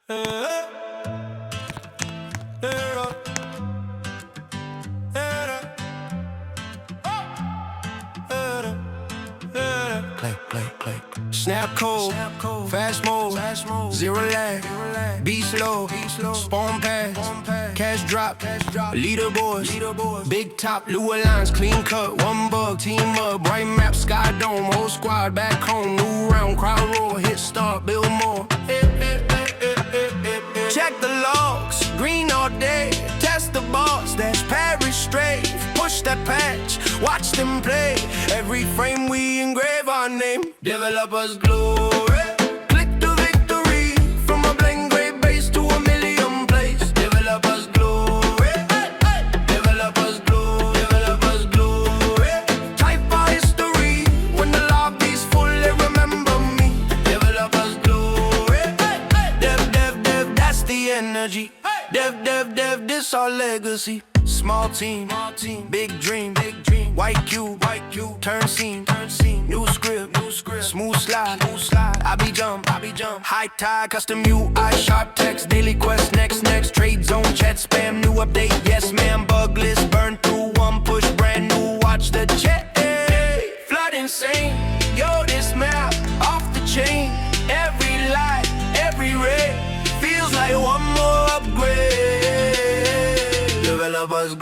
Play. Snap code, fast mode, zero lag, be slow, spawn pass, cash drop, leaderboards, big top, Lua lines, clean cut, one bug, team up, bright map, sky dome, whole squad back home, new round, crowd roar, hit start, build more. Check the logs, green all day, test the boss, that's Paris straight, push that patch, watch them play, every frame we engrave our name, developers glory, click to victory, from a blank gray base to a million plays, developers glory, developers glory, developers glory, type our history, when the lobby's full they remember me, developers glory, dev, that's the energy, dev, this our legacy. Small team, big dream, white cube, turn scene, new script, smooth slide, I be jump, high tide, custom UI, sharp text, daily quest, next, trade zone, chat, spam, new update, yes ma'am, bug list, burn through one push, brand new, watch the chat, flood insane, yo this map, off the chain, every light, every ray, feels like one more upgrade. Developers